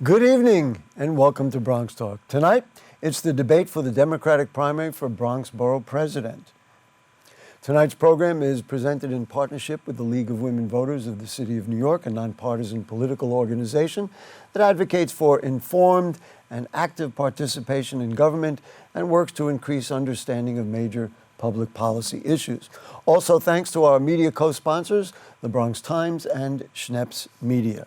Good evening and welcome to Bronx Talk. Tonight, it's the debate for the Democratic primary for Bronx Borough President. Tonight's program is presented in partnership with the League of Women Voters of the City of New York, a nonpartisan political organization that advocates for informed and active participation in government and works to increase understanding of major public policy issues. Also, thanks to our media co-sponsors, the Bronx Times and Schneppes Media.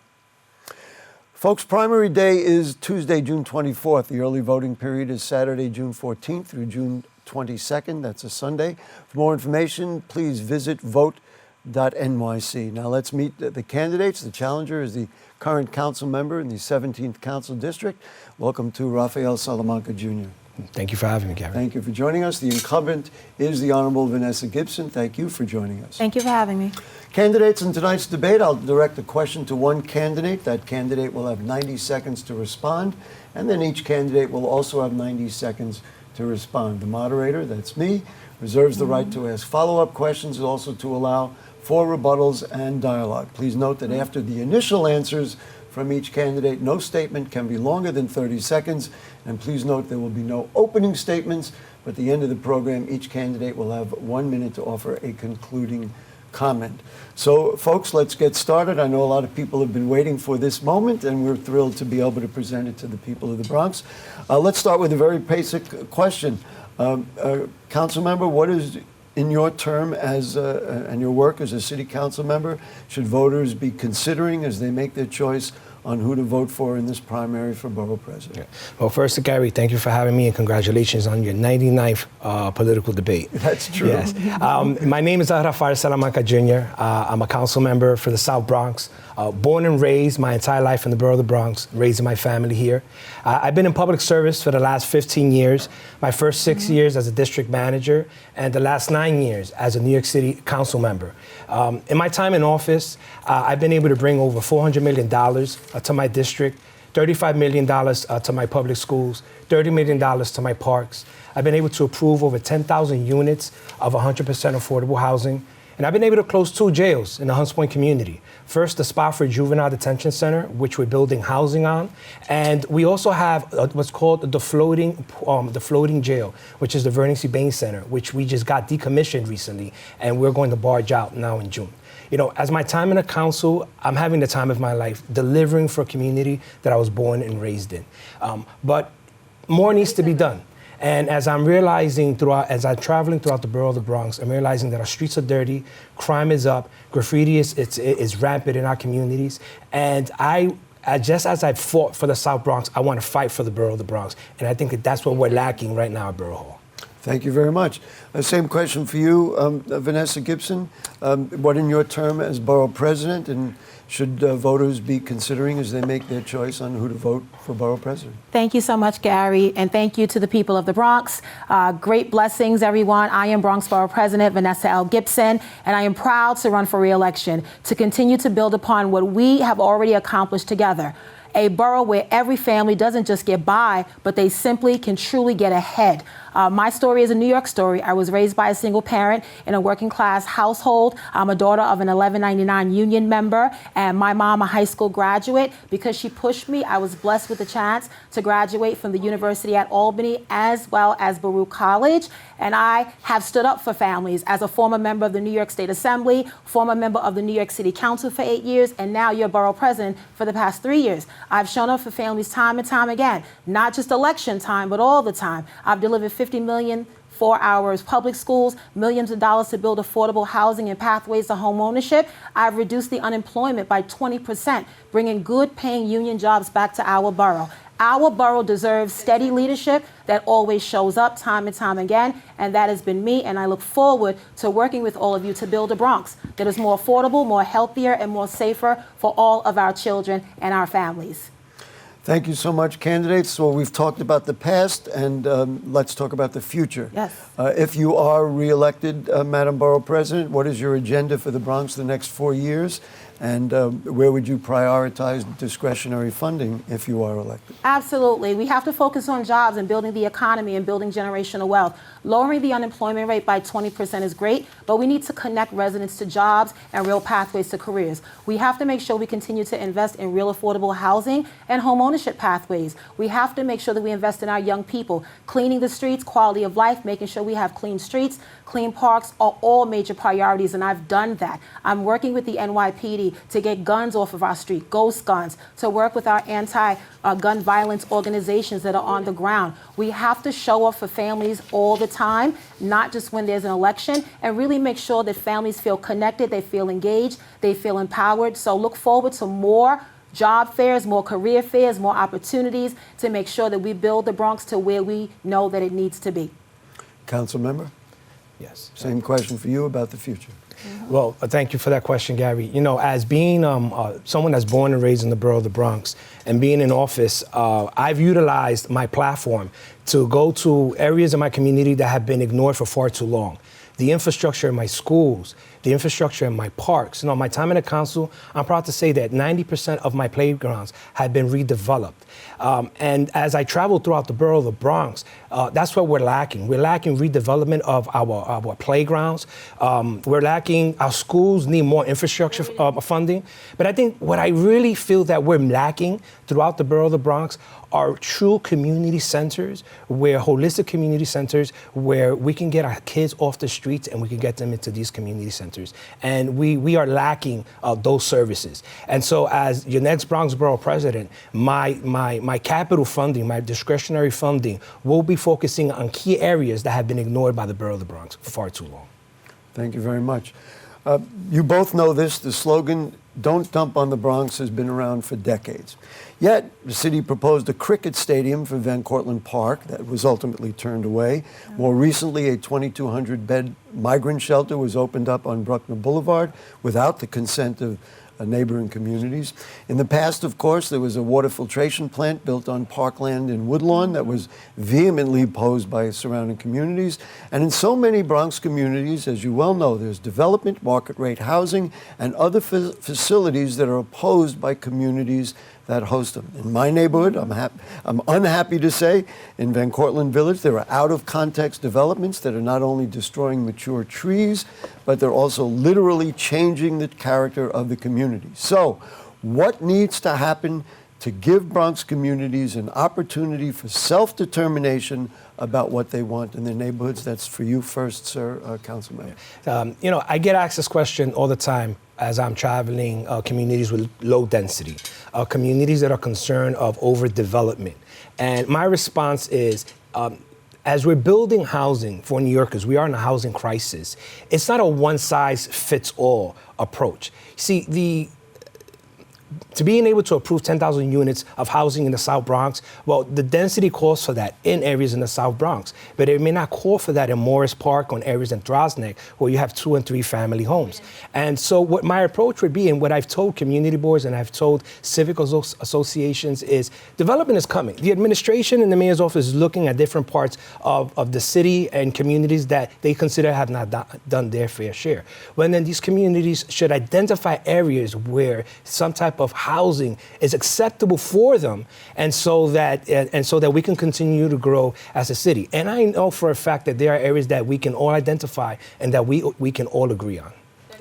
Folks, primary day is Tuesday, June 24th. The early voting period is Saturday, June 14th through June 22nd. That's a Sunday. For more information, please visit vote.nyc. Now let's meet the candidates. The challenger is the current council member in the 17th Council District. Welcome to Rafael Salamanca, Jr. Thank you for having me, Gary. Thank you for joining us. The incumbent is the Honorable Vanessa Gibson. Thank you for joining us. Thank you for having me. Candidates in tonight's debate, I'll direct a question to one candidate. That candidate will have 90 seconds to respond, and then each candidate will also have 90 seconds to respond. The moderator, that's me, reserves the right to ask follow-up questions and also to allow for rebuttals and dialogue. Please note that after the initial answers from each candidate, no statement can be longer than 30 seconds, and please note there will be no opening statements, but at the end of the program, each candidate will have 1 minute to offer a concluding comment. So, folks, let's get started. I know a lot of people have been waiting for this moment, and we're thrilled to be able to present it to the people of the Bronx. Let's start with a very basic question. Council member, what is, in your term as and your work as a city council member, should voters be considering as they make their choice on who to vote for in this primary for borough president? Yeah. Well, first, Gary, thank you for having me, and congratulations on your 99th political debate. That's true. Yes. My name is Rafael Salamanca Jr. I'm a council member for the South Bronx. Born and raised my entire life in the borough of the Bronx, raising my family here. I've been in public service for the last 15 years, my first 6 years as a district manager, and the last 9 years as a New York City council member. In my time in office, I've been able to bring over $400 million to my district, $35 million to my public schools, $30 million to my parks. I've been able to approve over 10,000 units of 100% affordable housing. And I've been able to close 2 jails in the Hunts Point community. First, the Spofford Juvenile Detention Center, which we're building housing on. And we also have what's called the floating jail, which is the Vernon C. Bain Center, which we just got decommissioned recently. And we're going to barge out now in June. You know, as my time in the council, I'm having the time of my life delivering for a community that I was born and raised in. But more needs to be done. And as I'm realizing as I'm traveling throughout the borough of the Bronx, I'm realizing that our streets are dirty, crime is up, graffiti is rampant in our communities. And just as I fought for the South Bronx, I want to fight for the borough of the Bronx. And I think that's what we're lacking right now at Borough Hall. Thank you very much. Same question for you, Vanessa Gibson. What in your term as borough president, and should voters be considering as they make their choice on who to vote for borough president? Thank you so much, Gary, and thank you to the people of the Bronx. Great blessings, everyone. I am Bronx Borough President Vanessa L. Gibson, and I am proud to run for re-election to continue to build upon what we have already accomplished together. A borough where every family doesn't just get by, but they simply can truly get ahead. My story is a New York story. I was raised by a single parent in a working class household. I'm a daughter of an 1199 union member, and my mom a high school graduate. Because she pushed me, I was blessed with the chance to graduate from the University at Albany as well as Baruch College. And I have stood up for families as a former member of the New York State Assembly, former member of the New York City Council for 8 years, and now your borough president for the past 3 years. I've shown up for families time and time again, not just election time, but all the time. I've delivered 50 million for our public schools, millions of dollars to build affordable housing and pathways to home ownership. I've reduced the unemployment by 20%, bringing good paying union jobs back to our borough. Our borough deserves steady leadership that always shows up time and time again, and that has been me, and I look forward to working with all of you to build a Bronx that is more affordable, more healthier, and more safer for all of our children and our families. Thank you so much, candidates. Well, we've talked about the past, and let's talk about the future. Yes. If you are reelected, Madam Borough President, what is your agenda for the Bronx the next 4 years? And where would you prioritize discretionary funding if you are elected? Absolutely. We have to focus on jobs and building the economy and building generational wealth. Lowering the unemployment rate by 20% is great, but we need to connect residents to jobs and real pathways to careers. We have to make sure we continue to invest in real affordable housing and home ownership pathways. We have to make sure that we invest in our young people. Cleaning the streets, quality of life, making sure we have clean streets, clean parks are all major priorities, and I've done that. I'm working with the NYPD to get guns off of our street, ghost guns, to work with our anti-gun violence organizations that are on the ground. We have to show up for families all the time, not just when there's an election, and really make sure that families feel connected, they feel engaged, they feel empowered. So look forward to more job fairs, more career fairs, more opportunities to make sure that we build the Bronx to where we know that it needs to be. Council member? Yes. Same question for you about the future. Well, thank you for that question, Gary. You know, as being someone that's born and raised in the borough of the Bronx and being in office, I've utilized my platform to go to areas in my community that have been ignored for far too long. The infrastructure in my schools, the infrastructure in my parks. You know, my time in the council, I'm proud to say that 90% of my playgrounds have been redeveloped. And as I travel throughout the borough of the Bronx, that's what we're lacking. We're lacking redevelopment of our playgrounds. We're lacking, our schools need more infrastructure funding. But I think what I really feel that we're lacking throughout the borough of the Bronx are true community centers, where holistic community centers, where we can get our kids off the streets and we can get them into these community centers. And we are lacking those services. And so as your next Bronx Borough President, my capital funding, my discretionary funding will be focusing on key areas that have been ignored by the borough of the Bronx for far too long. Thank you very much. You both know this. The slogan, "Don't dump on the Bronx," has been around for decades. Yet, the city proposed a cricket stadium for Van Cortlandt Park that was ultimately turned away. More recently, a 2,200-bed migrant shelter was opened up on Bruckner Boulevard without the consent of neighboring communities. In the past, of course, there was a water filtration plant built on parkland in Woodlawn that was vehemently opposed by surrounding communities. And in so many Bronx communities, as you well know, there's development, market rate housing, and other facilities that are opposed by communities that host them. In my neighborhood, I'm unhappy to say, in Van Cortlandt Village, there are out-of-context developments that are not only destroying mature trees, but they're also literally changing the character of the community. So, what needs to happen to give Bronx communities an opportunity for self-determination about what they want in their neighborhoods? That's for you first, sir, Councilman. You know, I get asked this question all the time as I'm traveling communities with low density, communities that are concerned of overdevelopment. And my response is, as we're building housing for New Yorkers, we are in a housing crisis. It's not a one-size-fits-all approach. See, to being able to approve 10,000 units of housing in the South Bronx, well, the density calls for that in areas in the South Bronx, but it may not call for that in Morris Park or in areas in Throsneck where you have 2 and 3 family homes. And so what my approach would be, and what I've told community boards and I've told civic associations is, development is coming. The administration and the mayor's office is looking at different parts of the city and communities that they consider have not done their fair share. Well, then these communities should identify areas where some type of housing is acceptable for them, and so that we can continue to grow as a city. And I know for a fact that there are areas that we can all identify and that we can all agree on.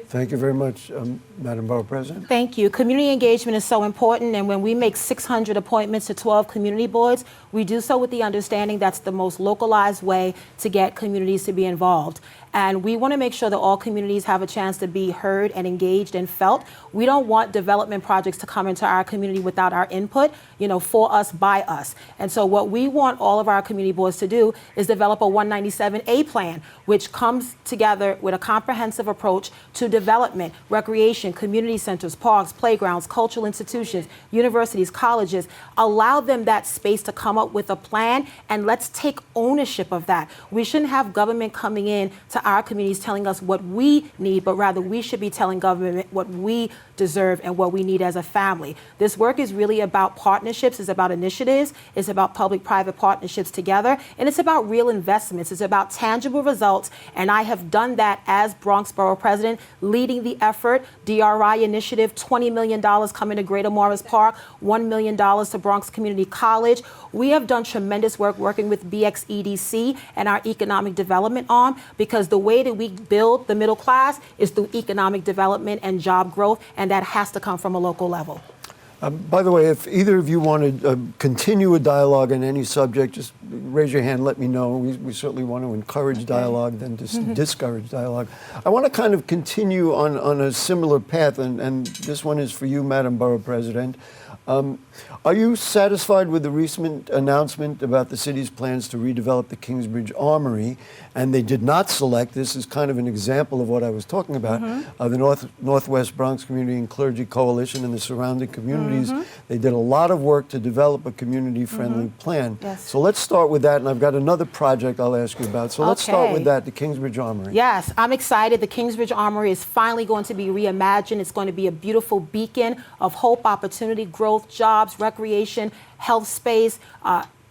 Thank you very much, Madam Borough President. Thank you. Community engagement is so important, and when we make 600 appointments to 12 community boards, we do so with the understanding that's the most localized way to get communities to be involved. And we want to make sure that all communities have a chance to be heard and engaged and felt. We don't want development projects to come into our community without our input, for us, by us. And so what we want all of our community boards to do is develop a 197A plan, which comes together with a comprehensive approach to development, recreation, community centers, parks, playgrounds, cultural institutions, universities, colleges. Allow them that space to come up with a plan, and let's take ownership of that. We shouldn't have government coming in to our communities telling us what we need, but rather we should be telling government what we deserve and what we need as a family. This work is really about partnerships, it's about initiatives, it's about public-private partnerships together, and it's about real investments. It's about tangible results, and I have done that as Bronx Borough President, leading the effort. DRI initiative, $20 million coming to Greater Morris Park, $1 million to Bronx Community College. We have done tremendous work working with BXEDC and our economic development arm, because the way that we build the middle class is through economic development and job growth, and that has to come from a local level. By the way, if either of you want to continue a dialogue on any subject, just raise your hand, let me know. We certainly want to encourage dialogue than discourage dialogue. I want to kind of continue on a similar path, and this one is for you, Madam Borough President. Are you satisfied with the recent announcement about the city's plans to redevelop the Kingsbridge Armory? And they did not select, this is kind of an example of what I was talking about, the Northwest Bronx Community and Clergy Coalition and the surrounding communities. They did a lot of work to develop a community-friendly plan. Yes. So let's start with that, and I've got another project I'll ask you about. So let's start with that, the Kingsbridge Armory. Yes, I'm excited. The Kingsbridge Armory is finally going to be reimagined. It's going to be a beautiful beacon of hope, opportunity, growth, jobs, recreation, health space,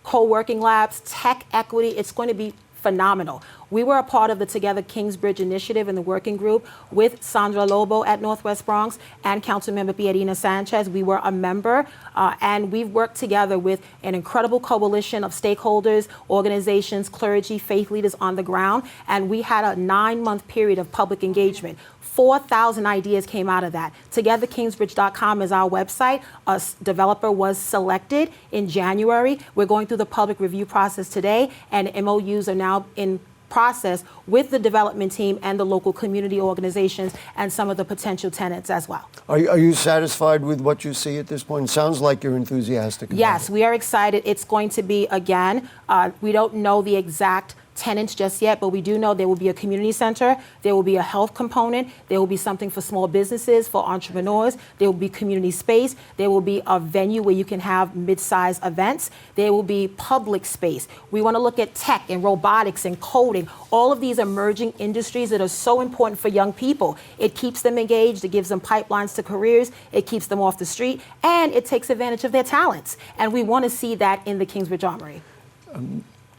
co-working labs, tech equity. It's going to be phenomenal. We were a part of the Together Kingsbridge initiative in the working group with Sandra Lobo at Northwest Bronx and Councilmember Pierina Sanchez. We were a member, and we've worked together with an incredible coalition of stakeholders, organizations, clergy, faith leaders on the ground, and we had a 9-month period of public engagement. 4,000 ideas came out of that. TogetherKingsbridge.com is our website. A developer was selected in January. We're going through the public review process today, and MOUs are now in process with the development team and the local community organizations and some of the potential tenants as well. Are you satisfied with what you see at this point? It sounds like you're enthusiastic about it. Yes, we are excited. It's going to be, again, we don't know the exact tenants just yet, but we do know there will be a community center, there will be a health component, there will be something for small businesses, for entrepreneurs, there will be community space, there will be a venue where you can have mid-sized events, there will be public space. We want to look at tech and robotics and coding, all of these emerging industries that are so important for young people. It keeps them engaged, it gives them pipelines to careers, it keeps them off the street, and it takes advantage of their talents. And we want to see that in the Kingsbridge Armory.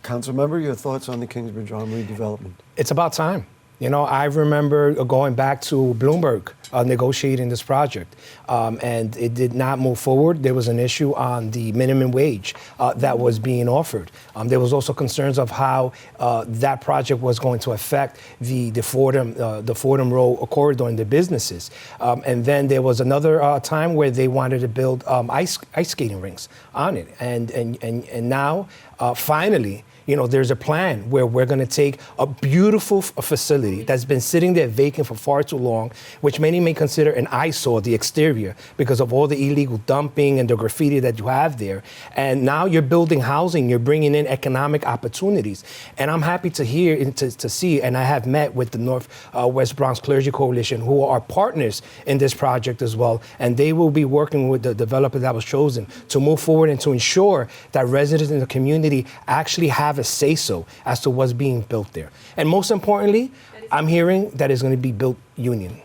Councilmember, your thoughts on the Kingsbridge Armory development? It's about time. You know, I remember going back to Bloomberg negotiating this project, and it did not move forward. There was an issue on the minimum wage that was being offered. There was also concerns of how that project was going to affect the Fordham Road corridor and the businesses. And then there was another time where they wanted to build ice skating rinks on it. And now, finally, you know, there's a plan where we're going to take a beautiful facility that's been sitting there vacant for far too long, which many may consider an eyesore, the exterior, because of all the illegal dumping and the graffiti that you have there. And now you're building housing, you're bringing in economic opportunities. And I'm happy to hear and to see, and I have met with the Northwest Bronx Clergy Coalition, who are partners in this project as well. And they will be working with the developer that was chosen to move forward and to ensure that residents in the community actually have a say-so as to what's being built there. And most importantly, I'm hearing that it's going to be built union.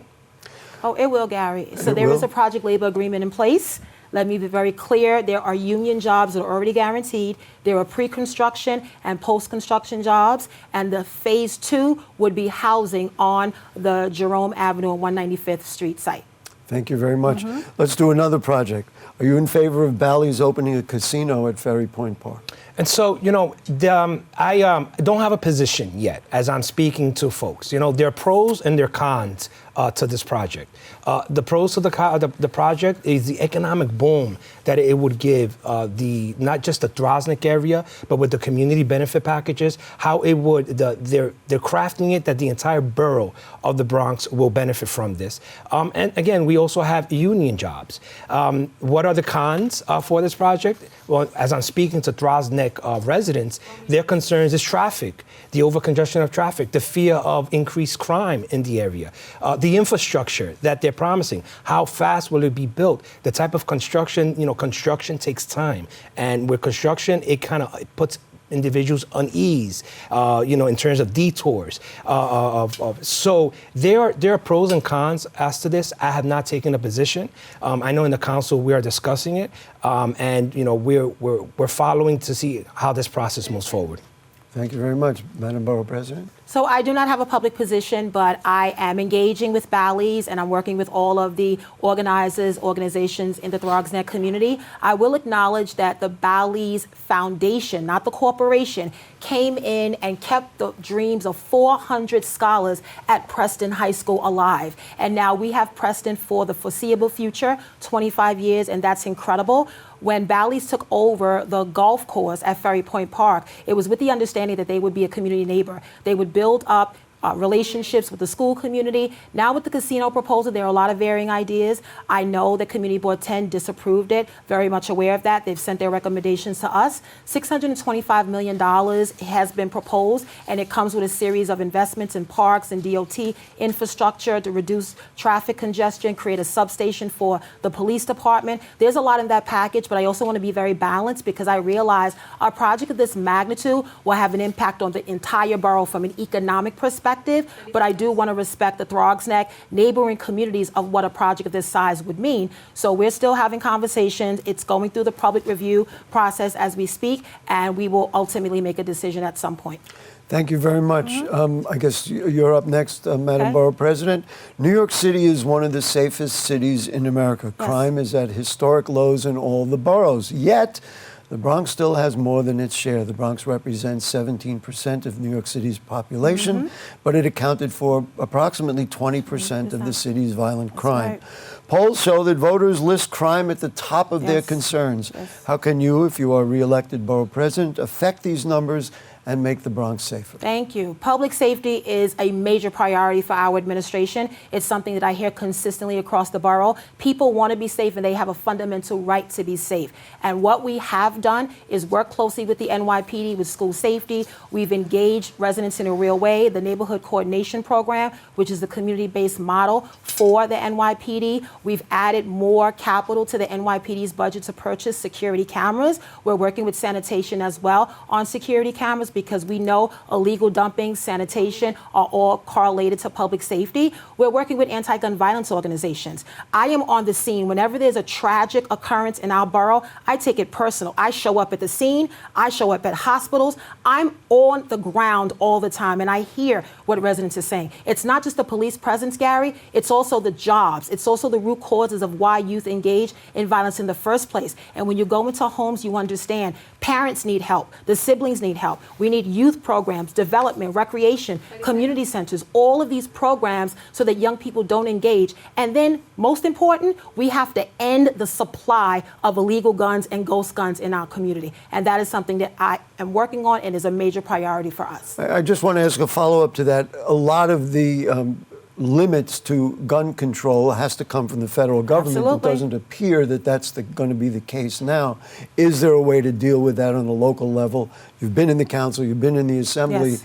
Oh, it will, Gary. So there is a project labor agreement in place. Let me be very clear. There are union jobs that are already guaranteed. There are pre-construction and post-construction jobs. And the phase 2 would be housing on the Jerome Avenue and 195th Street site. Thank you very much. Let's do another project. Are you in favor of Bally's opening a casino at Ferry Point Park? And so, you know, I don't have a position yet as I'm speaking to folks. You know, there are pros and there are cons to this project. The pros to the project is the economic boom that it would give not just the Drosnick area, but with the community benefit packages, how it would, they're crafting it that the entire borough of the Bronx will benefit from this. And again, we also have union jobs. What are the cons for this project? Well, as I'm speaking to Drosnick residents, their concerns is traffic, the overcongestion of traffic, the fear of increased crime in the area, the infrastructure that they're promising. How fast will it be built? The type of construction, you know, construction takes time. And with construction, it puts individuals unease, in terms of detours. So there are pros and cons as to this. I have not taken a position. I know in the council we are discussing it, and we're following to see how this process moves forward. Thank you very much, Madam Borough President. So I do not have a public position, but I am engaging with Bally's and I'm working with all of the organizations in the BronxNet community. I will acknowledge that the Bally's Foundation, not the corporation, came in and kept the dreams of 400 scholars at Preston High School alive. And now we have Preston for the foreseeable future, 25 years, and that's incredible. When Bally's took over the golf course at Ferry Point Park, it was with the understanding that they would be a community neighbor. They would build up relationships with the school community. Now with the casino proposal, there are a lot of varying ideas. I know that Community Board 10 disapproved it, very much aware of that. They've sent their recommendations to us. $625 million has been proposed, and it comes with a series of investments in parks and DOT infrastructure to reduce traffic congestion, create a substation for the police department. There's a lot in that package, but I also want to be very balanced because I realize a project of this magnitude will have an impact on the entire borough from an economic perspective. But I do want to respect the BronxNet neighboring communities of what a project of this size would mean. So we're still having conversations. It's going through the public review process as we speak, and we will ultimately make a decision at some point. Thank you very much. I guess you're up next, Madam Borough President. New York City is one of the safest cities in America. Yes. Crime is at historic lows in all the boroughs. Yet, the Bronx still has more than its share. The Bronx represents 17% of New York City's population, but it accounted for approximately 20% of the city's violent crime. Right. Polls show that voters list crime at the top of their concerns. Yes. How can you, if you are re-elected borough president, affect these numbers and make the Bronx safer? Thank you. Public safety is a major priority for our administration. It's something that I hear consistently across the borough. People want to be safe and they have a fundamental right to be safe. And what we have done is work closely with the NYPD, with school safety. We've engaged residents in a real way. The Neighborhood Coordination Program, which is the community-based model for the NYPD. We've added more capital to the NYPD's budget to purchase security cameras. We're working with sanitation as well on security cameras because we know illegal dumping, sanitation are all correlated to public safety. We're working with anti-gun violence organizations. I am on the scene. Whenever there's a tragic occurrence in our borough, I take it personal. I show up at the scene. I show up at hospitals. I'm on the ground all the time, and I hear what residents are saying. It's not just the police presence, Gary. It's also the jobs. It's also the root causes of why youth engage in violence in the first place. And when you go into homes, you understand parents need help. The siblings need help. We need youth programs, development, recreation, community centers, all of these programs so that young people don't engage. And then, most important, we have to end the supply of illegal guns and ghost guns in our community. And that is something that I am working on and is a major priority for us. I just want to ask a follow-up to that. A lot of the limits to gun control has to come from the federal government. Absolutely. It doesn't appear that that's going to be the case now. Is there a way to deal with that on a local level? You've been in the council, you've been in the assembly. Yes.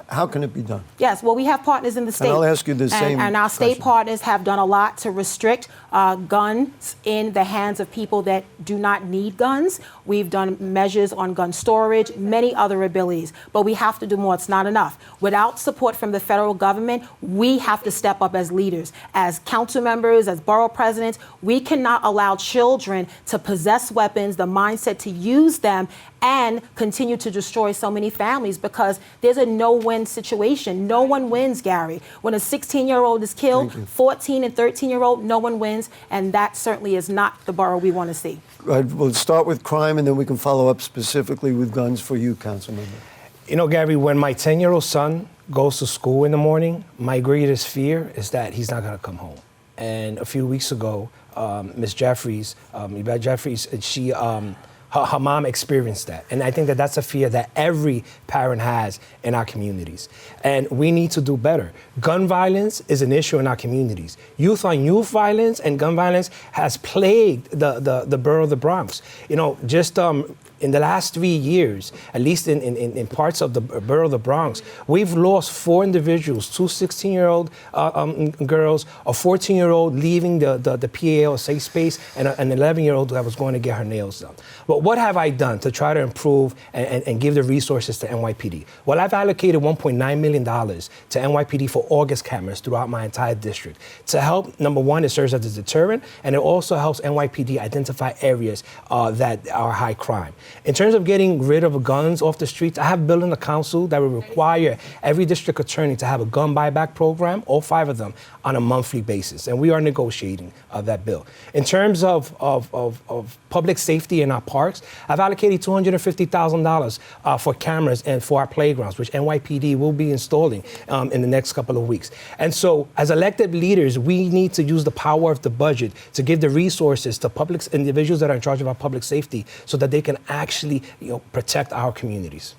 How can it be done? Yes, well, we have partners in the state. And I'll ask you the same And our state question. partners have done a lot to restrict guns in the hands of people that do not need guns. We've done measures on gun storage, many other abilities, but we have to do more. It's not enough. Without support from the federal government, we have to step up as leaders, as council members, as borough presidents. We cannot allow children to possess weapons, the mindset to use them, and continue to destroy so many families because there's a no-win situation. No one wins, Gary. When a 16-year-old is killed, 14 and 13-year-old, no one wins, and that certainly is not the borough we want to see. We'll start with crime, and then we can follow up specifically with guns for you, Councilmember. You know, Gary, when my 10-year-old son goes to school in the morning, my greatest fear is that he's not going to come home. And a few weeks ago, Ms. Jeffries, Yvette Jeffries, she... Her mom experienced that. And I think that that's a fear that every parent has in our communities. And we need to do better. Gun violence is an issue in our communities. Youth on youth violence and gun violence has plagued the borough of the Bronx. You know, just in the last 3 years, at least in parts of the borough of the Bronx, we've lost 4 individuals, 2 16-year-old girls, a 14-year-old leaving the PAL, a safe space, and an 11-year-old that was going to get her nails done. But what have I done to try to improve and give the resources to NYPD? Well, I've allocated $1.9 million to NYPD for August cameras throughout my entire district. To help, number one, it serves as a deterrent, and it also helps NYPD identify areas that are high crime. In terms of getting rid of guns off the streets, I have built in a council that will require every district attorney to have a gun buyback program, all 5 of them, on a monthly basis. And we are negotiating that bill. In terms of public safety in our parks, I've allocated $250,000 for cameras and for our playgrounds, which NYPD will be installing in the next couple of weeks. And so, as elected leaders, we need to use the power of the budget to give the resources to public individuals that are in charge of our public safety so that they can actually protect our communities.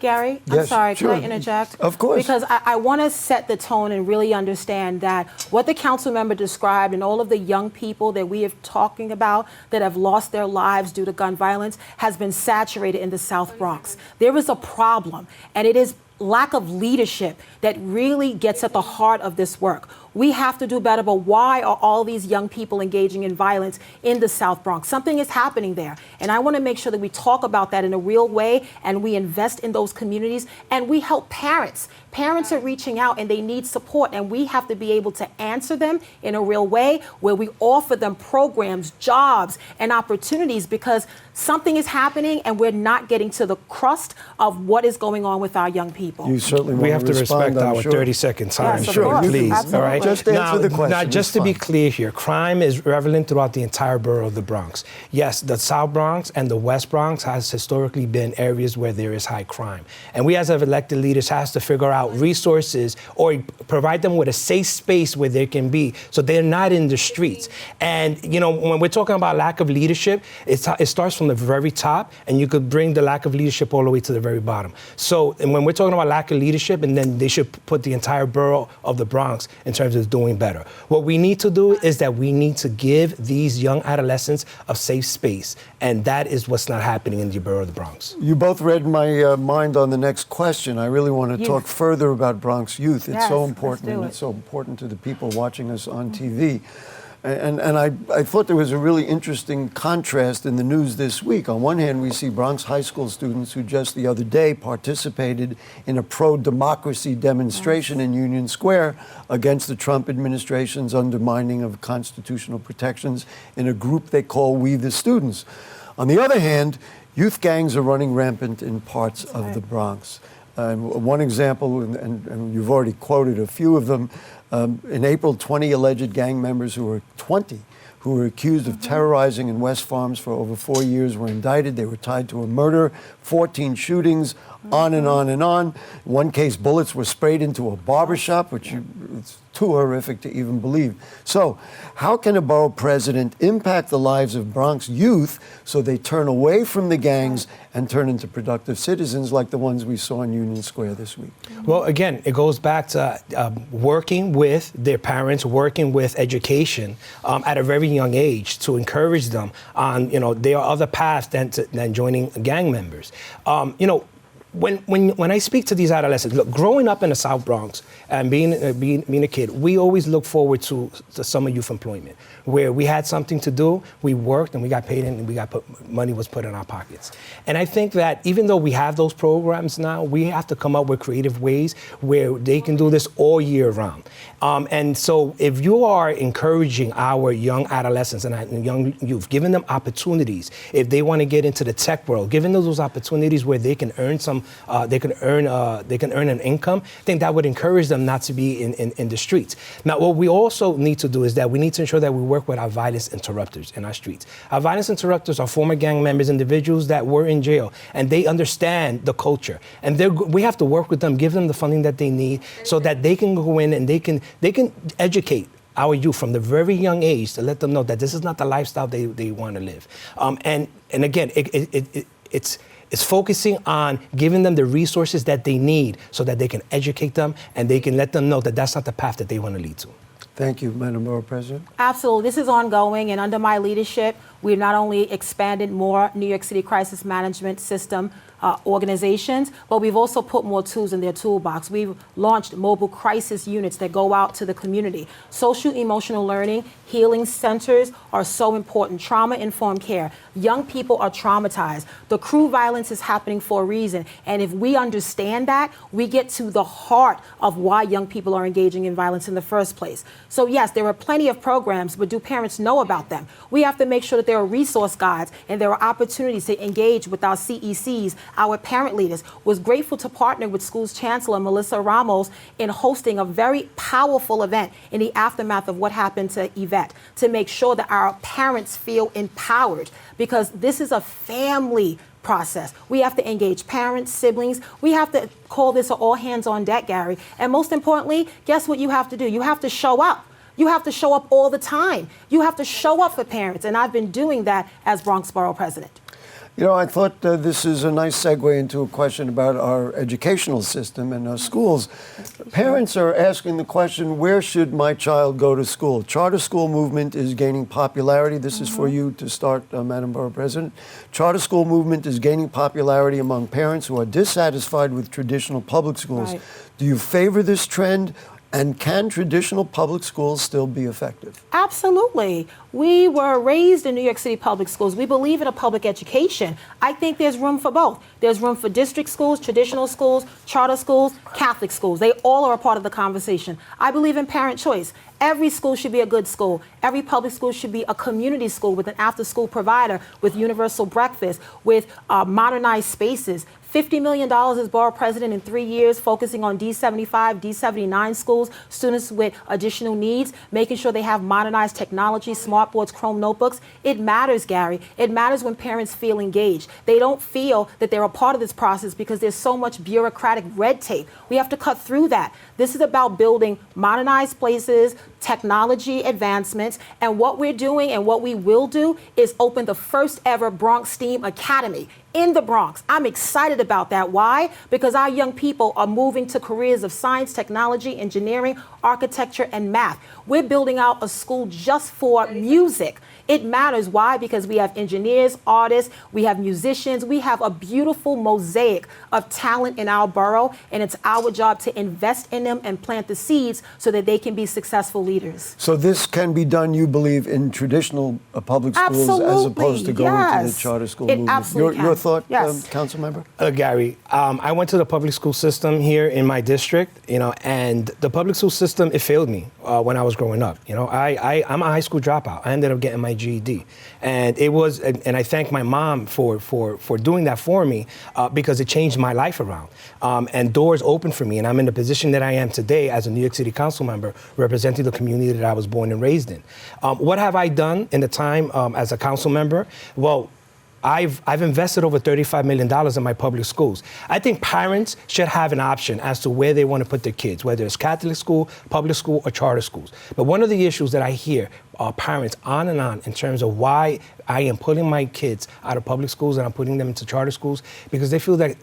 Gary, I'm Yes, sorry, sure. can I interject? Of course. Because I want to set the tone and really understand that what the council member described and all of the young people that we are talking about that have lost their lives due to gun violence has been saturated in the South Bronx. There is a problem, and it is lack of leadership that really gets at the heart of this work. We have to do better, but why are all these young people engaging in violence in the South Bronx? Something is happening there. And I want to make sure that we talk about that in a real way, and we invest in those communities, and we help parents. Parents are reaching out and they need support, and we have to be able to answer them in a real way where we offer them programs, jobs, and opportunities, because something is happening and we're not getting to the crust of what is going on with our young people. You certainly want We have to respond, respect I'm our sure. 30-second time. Yes, of Sure, course. you can- Absolutely. All right. Just answer the question. Now, just It's to be fine. clear here, crime is prevalent throughout the entire borough of the Bronx. Yes, the South Bronx and the West Bronx has historically been areas where there is high crime. And we as elected leaders have to figure out resources or provide them with a safe space where they can be so they're not in the streets. And, when we're talking about lack of leadership, it starts from the very top, and you could bring the lack of leadership all the way to the very bottom. So, and when we're talking about lack of leadership, and then they should put the entire borough of the Bronx in terms of doing better. What we need to do is that we need to give these young adolescents a safe space, and that is what's not happening in the borough of the Bronx. You both read my mind on the next question. I really want to Youth. talk further about Bronx youth. It's Yes, so let's important, do and it. it's so important to the people watching us on TV. And I thought there was a really interesting contrast in the news this week. On one hand, we see Bronx high school students who just the other day participated in a pro-democracy demonstration in Union Square against the Trump administration's undermining of constitutional protections in a group they call We the Students. On the other hand, youth gangs are running rampant in parts of the Bronx. One example, and you've already quoted a few of them, in April, 20 alleged gang members who were accused of terrorizing in West Farms for over 4 years were indicted. They were tied to a murder, 14 shootings, on and on and on. In one case, bullets were sprayed into a barbershop, which it's too horrific to even believe. So, how can a borough president impact the lives of Bronx youth so they turn away from the gangs and turn into productive citizens like the ones we saw in Union Square this week? Well, again, it goes back to working with their parents, working with education at a very young age to encourage them on, there are other paths than joining gang members. When I speak to these adolescents, look, growing up in the South Bronx and being a kid, we always look forward to summer youth employment, where we had something to do, we worked, and we got paid, and money was put in our pockets. And I think that even though we have those programs now, we have to come up with creative ways where they can do this all year round. And so if you are encouraging our young adolescents and young youth, giving them opportunities, if they want to get into the tech world, giving them those opportunities where they can earn they can earn an income, I think that would encourage them not to be in the streets. Now, what we also need to do is that we need to ensure that we work with our violence interrupters in our streets. Our violence interrupters are former gang members, individuals that were in jail, and they understand the culture. And we have to work with them, give them the funding that they need so that they can go in and they can educate our youth from the very young age to let them know that this is not the lifestyle they want to live. And again, it's focusing on giving them the resources that they need so that they can educate them and they can let them know that that's not the path that they want to lead to. Thank you, Madam Borough President. Absolutely. This is ongoing, and under my leadership, We've not only expanded more New York City crisis management system organizations, but we've also put more tools in their toolbox. We've launched mobile crisis units that go out to the community. Social emotional learning, healing centers are so important. Trauma-informed care. Young people are traumatized. The crew violence is happening for a reason. And if we understand that, we get to the heart of why young people are engaging in violence in the first place. So yes, there are plenty of programs, but do parents know about them? We have to make sure that there are resource guides and there are opportunities to engage with our CECs, our parent leaders. Was grateful to partner with Schools Chancellor Melissa Ramos in hosting a very powerful event in the aftermath of what happened to Yvette to make sure that our parents feel empowered, because this is a family process. We have to engage parents, siblings. We have to call this an all hands on deck, Gary. And most importantly, guess what you have to do? You have to show up. You have to show up all the time. You have to show up for parents. And I've been doing that as Bronx Borough President. You know, I thought this is a nice segue into a question about our educational system and our schools. Parents are asking the question, where should my child go to school? Charter school movement is gaining popularity. This is for you to start, Madam Borough President. Charter school movement is gaining popularity among parents who are dissatisfied with traditional public schools. Right. Do you favor this trend? And can traditional public schools still be effective? Absolutely. We were raised in New York City public schools. We believe in a public education. I think there's room for both. There's room for district schools, traditional schools, charter schools, Catholic schools. They all are a part of the conversation. I believe in parent choice. Every school should be a good school. Every public school should be a community school with an after-school provider, with universal breakfast, with modernized spaces. $50 million as Borough President in 3 years, focusing on D75, D79 schools, students with additional needs, making sure they have modernized technology, smart boards, Chrome notebooks. It matters, Gary. It matters when parents feel engaged. They don't feel that they're a part of this process because there's so much bureaucratic red tape. We have to cut through that. This is about building modernized places, technology advancements, and what we're doing and what we will do is open the first ever Bronx STEAM Academy in the Bronx. I'm excited about that. Why? Because our young people are moving to careers of science, technology, engineering, architecture, and math. We're building out a school just for music. It matters. Why? Because we have engineers, artists, we have musicians, we have a beautiful mosaic of talent in our borough, and it's our job to invest in them and plant the seeds so that they can be successful leaders. So this can be done, you believe, in traditional public schools as opposed to going to the charter school movement? Absolutely Your thought, yes. Council Member? Gary, I went to the public school system here in my district, and the public school system, it failed me when I was growing up. I'm a high school dropout. I ended up getting my GED. And it was, and I thank my mom for doing that for me because it changed my life around. And doors opened for me, and I'm in the position that I am today as a New York City Council member representing the community that I was born and raised in. What have I done in the time as a council member? Well, I've invested over $35 million in my public schools. I think parents should have an option as to where they want to put their kids, whether it's Catholic school, public school, or charter schools. But one of the issues that I hear parents on and on in terms of why I am pulling my kids out of public schools and I'm putting them into charter schools, because they feel that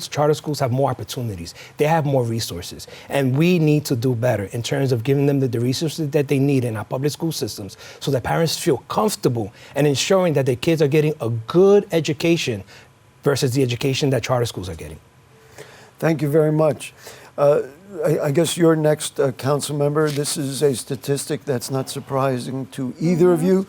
charter schools have more opportunities. They have more resources. And we need to do better in terms of giving them the resources that they need in our public school systems so that parents feel comfortable and ensuring that their kids are getting a good education versus the education that charter schools are getting. Thank you very much. I guess you're next, council member. This is a statistic that's not surprising to either of you.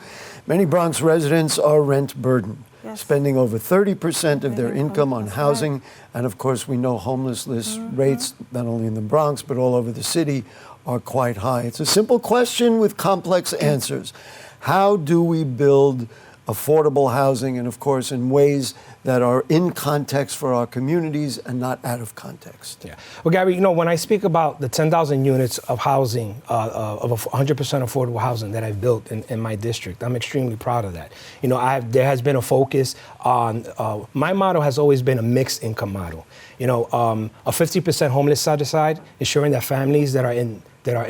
Many Bronx residents are rent burdened, spending over 30% of their income on housing. And of course, we know homelessness rates, not only in the Bronx, but all over the city, are quite high. It's a simple question with complex answers. How do we build affordable housing, and of course in ways that are in context for our communities and not out of context? Yeah. Well, Gary, when I speak about the 10,000 units of housing, of 100% affordable housing that I've built in my district, I'm extremely proud of that. There has been a focus on, my model has always been a mixed income model. A 50% homeless side to side, ensuring that families that are in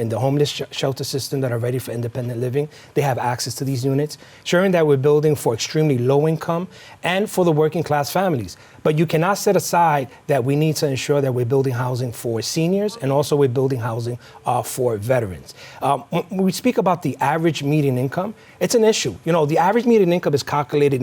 the homeless shelter system that are ready for independent living, they have access to these units, ensuring that we're building for extremely low income and for the working class families. But But you cannot set aside that we need to ensure that we're building housing for seniors and also we're building housing for veterans. When we speak about the average median income, it's an issue. You know, the average median income is calculated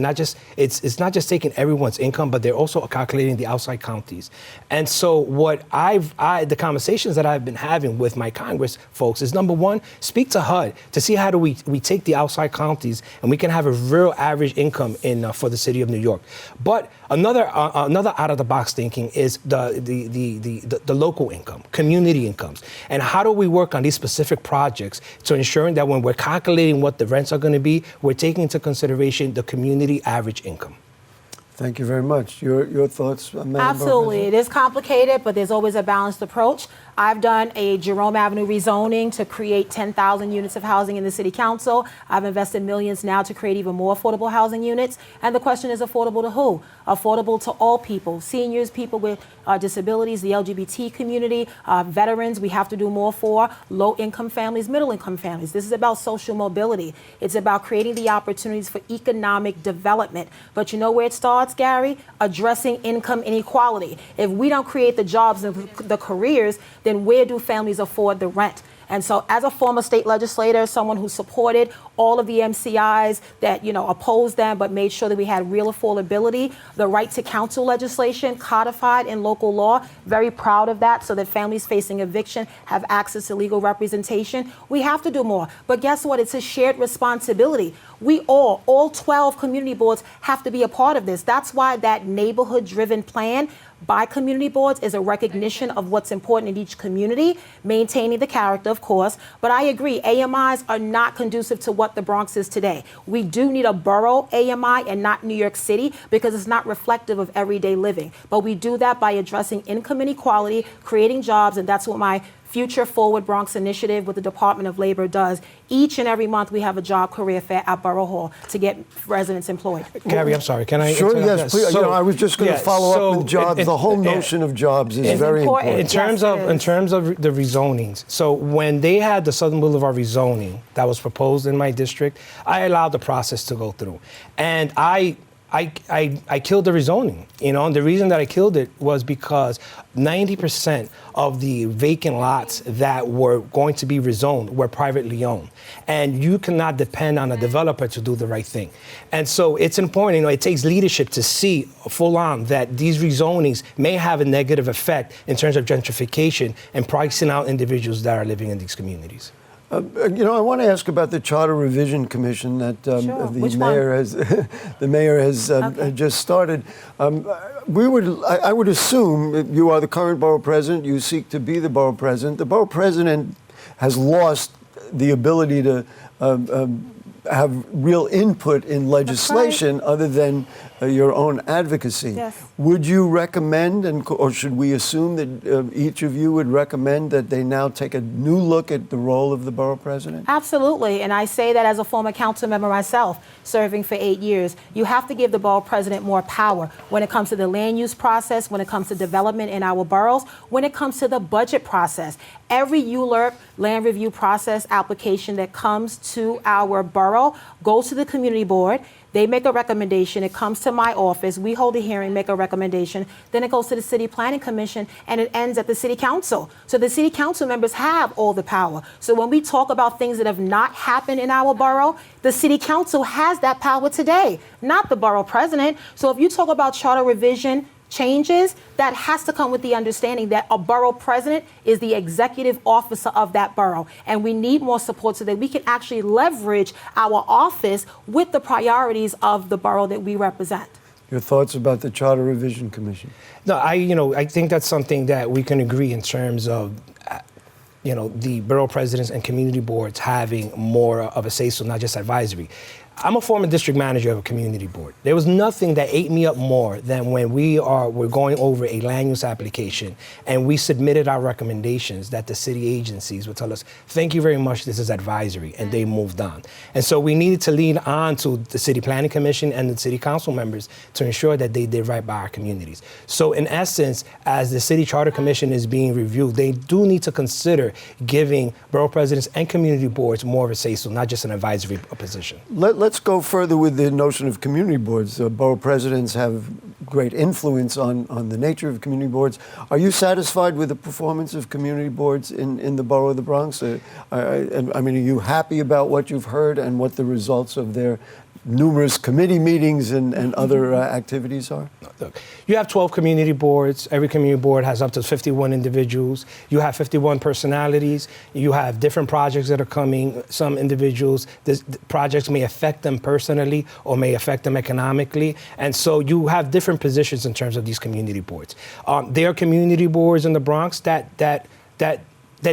it's not just taking everyone's income, but they're also calculating the outside counties. And so the conversations that I've been having with my Congress folks is, number one, speak to HUD to see how do we take the outside counties and we can have a real average income for the city of New York. But another out of the box thinking is the local income, community incomes, and how do we work on these specific projects to ensuring that when we're calculating what the rents are going to be, we're taking into consideration the community average income. Thank you very much. Your thoughts, Madam Borough Absolutely. President? It is complicated, but there's always a balanced approach. I've done a Jerome Avenue rezoning to create 10,000 units of housing in the city council. I've invested millions now to create even more affordable housing units. And the question is, affordable to who? Affordable to all people, seniors, people with disabilities, the LGBT community, veterans, we have to do more for, low-income families, middle-income families. This is about social mobility. It's about creating the opportunities for economic development. But you know where it starts, Gary? Addressing income inequality. If we don't create the jobs and the careers, then where do families afford the rent? And so as a former state legislator, someone who supported all of the MCIs that, opposed them but made sure that we had real affordability, the right to counsel legislation codified in local law, very proud of that, so that families facing eviction have access to legal representation. We have to do more. But guess what? It's a shared responsibility. We all 12 community boards have to be a part of this. That's why that neighborhood-driven plan by community boards is a recognition of what's important in each community, maintaining the character, of course. But I agree, AMIs are not conducive to what the Bronx is today. We do need a borough AMI and not New York City because it's not reflective of everyday living. But we do that by addressing income inequality, creating jobs, and that's what my Future Forward Bronx initiative with the Department of Labor does. Each and every month we have a job career fair at Borough Hall to get residents employed. Gary, I'm sorry, can I? Sure, yes, please. So, I was just going to follow up with jobs. The whole notion of jobs is very important. In terms of the rezonings, so when they had the Southern Boulevard rezoning that was proposed in my district, I allowed the process to go through, and I killed the rezoning, and the reason that I killed it was because 90% of the vacant lots that were going to be rezoned were privately owned. And you cannot depend on a developer to do the right thing. And so it's important, it takes leadership to see full on that these rezonings may have a negative effect in terms of gentrification and pricing out individuals that are living in these communities. I want to ask about the Charter Revision Commission that the mayor has just started. I would assume you are the current borough president. You seek to be the borough president. The borough president has lost the ability to have real input in legislation other than your own advocacy. Yes. Would you recommend, or should we assume that each of you would recommend that they now take a new look at the role of the borough president? Absolutely, and I say that as a former council member myself, serving for 8 years. You have to give the borough president more power when it comes to the land use process, when it comes to development in our boroughs, when it comes to the budget process. Every ULURP land review process application that comes to our borough goes to the community board. They make a recommendation. It comes to my office. We hold a hearing, make a recommendation. Then it goes to the City Planning Commission, and it ends at the City Council. So the City Council members have all the power. So when we talk about things that have not happened in our borough, the City Council has that power today, not the borough president. So if you talk about charter revision changes, that has to come with the understanding that a borough president is the executive officer of that borough. And we need more support so that we can actually leverage our office with the priorities of the borough that we represent. Your thoughts about the Charter Revision Commission? No, I think that's something that we can agree in terms of the borough presidents and community boards having more of a say-so, not just advisory. I'm a former district manager of a community board. There was nothing that ate me up more than when we're going over a land use application and we submitted our recommendations that the city agencies would tell us, thank you very much, this is advisory, and they moved on. And so we needed to lean on to the City Planning Commission and the City Council members to ensure that they did right by our communities. So in essence, as the City Charter Commission is being reviewed, they do need to consider giving borough presidents and community boards more of a say-so, not just an advisory position. Let's go further with the notion of community boards. Borough presidents have great influence on the nature of community boards. Are you satisfied with the performance of community boards in the borough of the Bronx? I mean, are you happy about what you've heard and what the results of their numerous committee meetings and other activities are? Look, you have 12 community boards. Every community board has up to 51 individuals. You have 51 personalities. You have different projects that are coming. Some individuals, projects may affect them personally or may affect them economically. And so you have different positions in terms of these community boards. There are community boards in the Bronx that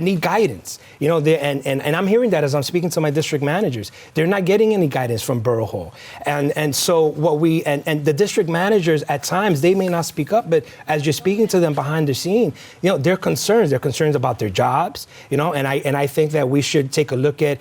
need guidance, and I'm hearing that as I'm speaking to my district managers. They're not getting any guidance from Borough Hall, and so what and the district managers at times they may not speak up, but as you're speaking to them behind the scene, they're concerned about their jobs, and I think that we should take a look at,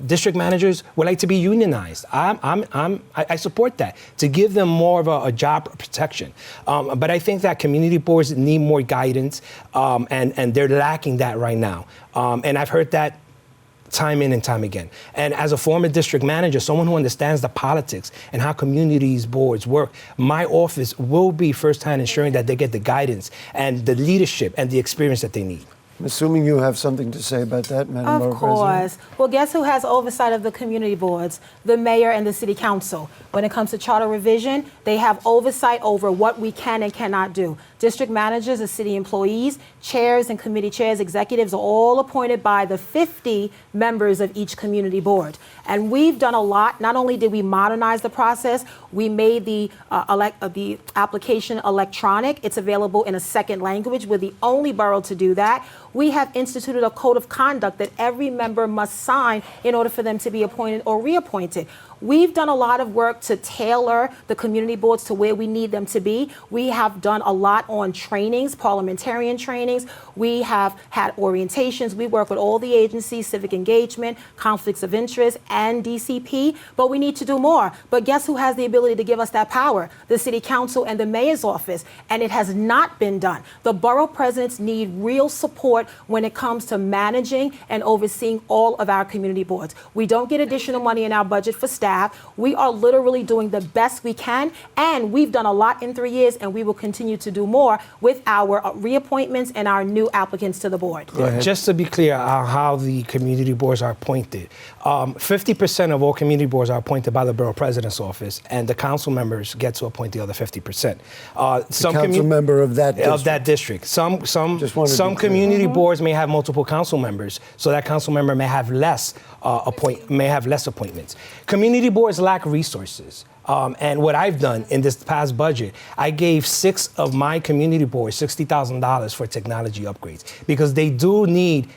district managers would like to be unionized. I support that, to give them more of a job protection, but I think that community boards need more guidance, and they're lacking that right now. And I've heard that time in and time again. And as a former district manager, someone who understands the politics and how communities boards work, my office will be firsthand ensuring that they get the guidance and the leadership and the experience that they need. I'm assuming you have something to say about that, Madam Borough President? Of course. Well, guess who has oversight of the community boards? The mayor and the city council. When it comes to charter revision, they have oversight over what we can and cannot do. District managers are city employees. Chairs and committee chairs, executives are all appointed by the 50 members of each community board. And we've done a lot. Not only did we modernize the process, we made the application electronic. It's available in a second language. We're the only borough to do that. We have instituted a code of conduct that every member must sign in order for them to be appointed or reappointed. We've done a lot of work to tailor the community boards to where we need them to be. We have done a lot on trainings, parliamentarian trainings. We have had orientations. We work with all the agencies, civic engagement, conflicts of interest, and DCP, but we need to do more. But guess who has the ability to give us that power? The city council and the mayor's office, and it has not been done. The borough presidents need real support when it comes to managing and overseeing all of our community boards. We don't get additional money in our budget for staff. We are literally doing the best we can, and we've done a lot in 3 years, and we will continue to do more with our reappointments and our new applicants to the board. Just to be clear on how the community boards are appointed, 50% of all community boards are appointed by the borough president's office, and the council members get to appoint the other 50%. Some council member of that district. Some community boards may have multiple council members, so that council member may have less appointments. Community boards lack resources. And what I've done in this past budget, I gave 6 of my community boards $60,000 for technology upgrades because they do need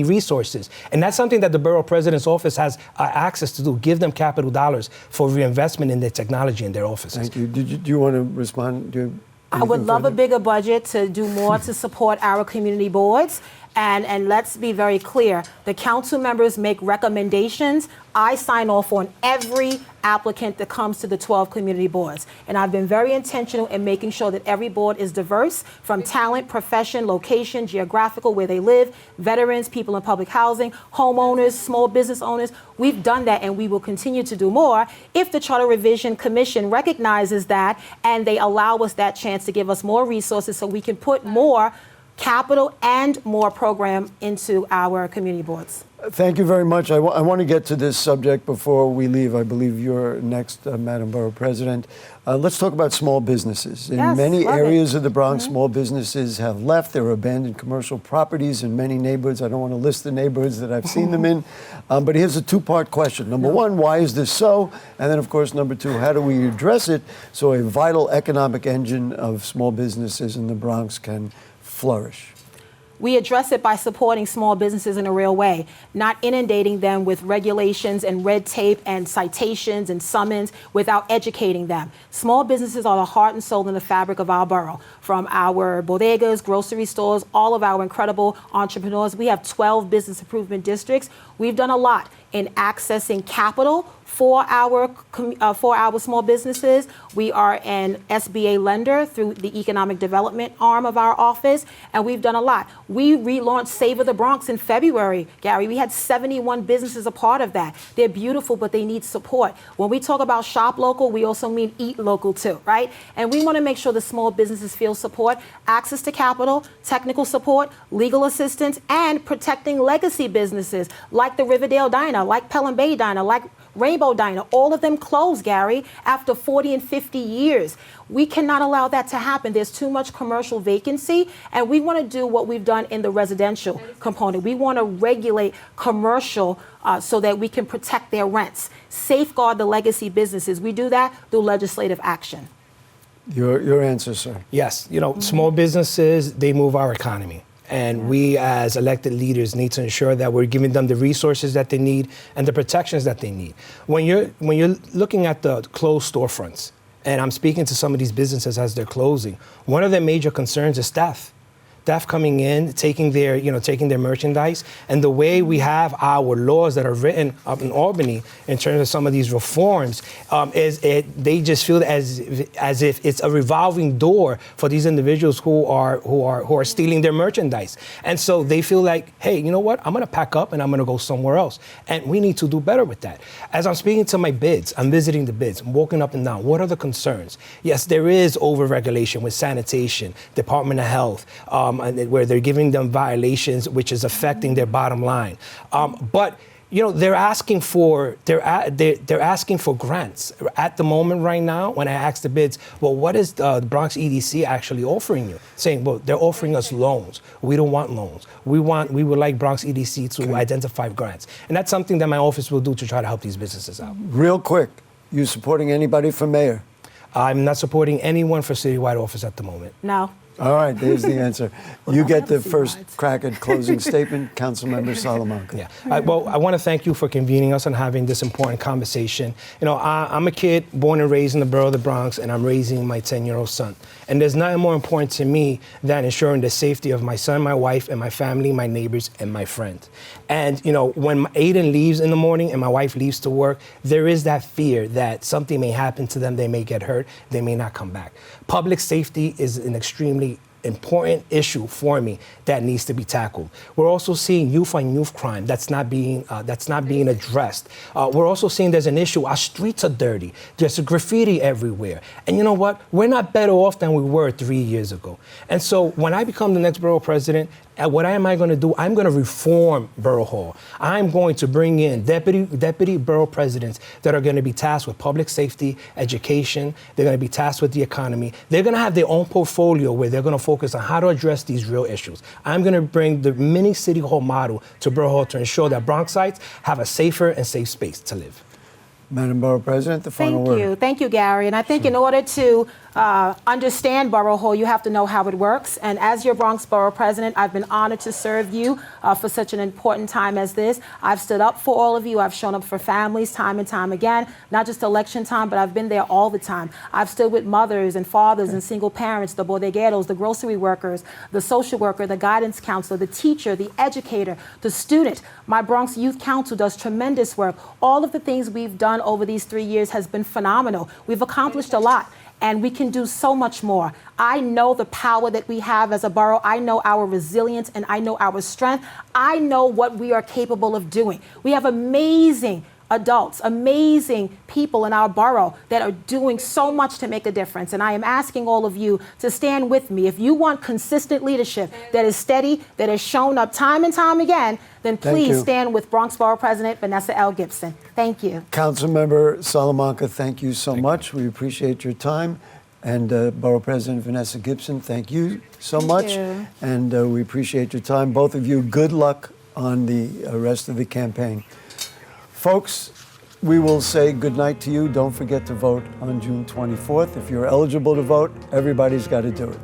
resources, and that's something that the borough president's office has access to do. Give them capital dollars for reinvestment in their technology in their offices. Thank you. Do you want to respond? I would love a bigger budget to do more to support our community boards. And let's be very clear, the council members make recommendations. I sign off on every applicant that comes to the 12 community boards. And I've been very intentional in making sure that every board is diverse from talent, profession, location, geographical, where they live, veterans, people in public housing, homeowners, small business owners. We've done that, and we will continue to do more if the Charter Revision Commission recognizes that and they allow us that chance to give us more resources so we can put more capital and more program into our community boards. Thank you very much. I want to get to this subject before we leave. I believe you're next, Madam Borough President. Let's talk about small businesses. In many areas of the Bronx, small businesses have left. There are abandoned commercial properties in many neighborhoods. I don't want to list the neighborhoods that I've seen them in. But here's a 2-part question. Number 1, why is this so? And then, of course, number 2, how do we address it so a vital economic engine of small businesses in the Bronx can flourish? We address it by supporting small businesses in a real way, not inundating them with regulations and red tape and citations and summons without educating them. Small businesses are the heart and soul and the fabric of our borough. From our bodegas, grocery stores, all of our incredible entrepreneurs. We have 12 business improvement districts. We've done a lot in accessing capital for our small businesses. We are an SBA lender through the economic development arm of our office, and we've done a lot. We relaunched Savor the Bronx in February, Gary. We had 71 businesses a part of that. They're beautiful, but they need support. When we talk about shop local, we also mean eat local too, right? And we want to make sure the small businesses feel support, access to capital, technical support, legal assistance, and protecting legacy businesses like the Riverdale Diner, like Pelham Bay Diner, like Rainbow Diner. All of them closed, Gary, after 40 and 50 years. We cannot allow that to happen. There's too much commercial vacancy, and we want to do what we've done in the residential component. We want to regulate commercial so that we can protect their rents, safeguard the legacy businesses. We do that through legislative action. Your answer, sir. Yes, small businesses, they move our economy. And we as elected leaders need to ensure that we're giving them the resources that they need and the protections that they need. When you're looking at the closed storefronts, and I'm speaking to some of these businesses as they're closing, one of their major concerns is staff. Staff coming in, taking their merchandise, and the way we have our laws that are written up in Albany in terms of some of these reforms, they just feel as if it's a revolving door for these individuals who are stealing their merchandise, and so they feel like, hey, you know what? I'm going to pack up and I'm going to go somewhere else, and we need to do better with that. As I'm speaking to my bids, I'm visiting the bids, I'm walking up and down. What are the concerns? Yes, there is over-regulation with sanitation, Department of Health. Where they're giving them violations, which is affecting their bottom line. But they're asking for grants at the moment right now. When I ask the bids, well, what is the Bronx EDC actually offering you? Saying, well, they're offering us loans. We don't want loans. We would like Bronx EDC to identify grants, and that's something that my office will do to try to help these businesses out. Real quick, you supporting anybody for mayor? I'm not supporting anyone for citywide office at the moment. No. All right, there's the answer. You get the first crack at closing statement, Councilmember Salamanca. Yeah. Well, I want to thank you for convening us and having this important conversation. I'm a kid born and raised in the borough of the Bronx, and I'm raising my 10-year-old son. And there's nothing more important to me than ensuring the safety of my son, my wife, and my family, my neighbors, and my friends. And, when Aiden leaves in the morning and my wife leaves to work, there is that fear that something may happen to them, they may get hurt, they may not come back. Public safety is an extremely important issue for me that needs to be tackled. We're also seeing youth on youth crime that's not being addressed. We're also seeing there's an issue. Our streets are dirty. There's graffiti everywhere. And you know what? We're not better off than we were 3 years ago. And so when I become the next borough president, what am I going to do? I'm going to reform Borough Hall. I'm going to bring in deputy borough presidents that are going to be tasked with public safety, education. They're going to be tasked with the economy. They're going to have their own portfolio where they're going to focus on how to address these real issues. I'm going to bring the mini city hall model to Borough Hall to ensure that Bronxites have a safer and safe space to live. Madam Borough President, the final word. Thank you, Gary. And I think in order to understand Borough Hall, you have to know how it works. And as your Bronx Borough President, I've been honored to serve you for such an important time as this. I've stood up for all of you. I've shown up for families time and time again, not just election time, but I've been there all the time. I've stood with mothers and fathers and single parents, the bodegueros, the grocery workers, the social worker, the guidance counselor, the teacher, the educator, the student. My Bronx Youth Council does tremendous work. All of the things we've done over these 3 years has been phenomenal. We've accomplished a lot. And we can do so much more. I know the power that we have as a borough. I know our resilience and I know our strength. I know what we are capable of doing. We have amazing adults, amazing people in our borough that are doing so much to make a difference. And I am asking all of you to stand with me. If you want consistent leadership that is steady, that has shown up time and time again, then please stand with Bronx Borough President Vanessa L. Gibson. Thank you. Councilmember Salamanca, thank you so much. We appreciate your time. And Borough President Vanessa Gibson, thank you so much. You. And we appreciate your time. Both of you, good luck on the rest of the campaign. Folks, we will say good night to you. Don't forget to vote on June 24th. If you're eligible to vote, everybody's got to do it.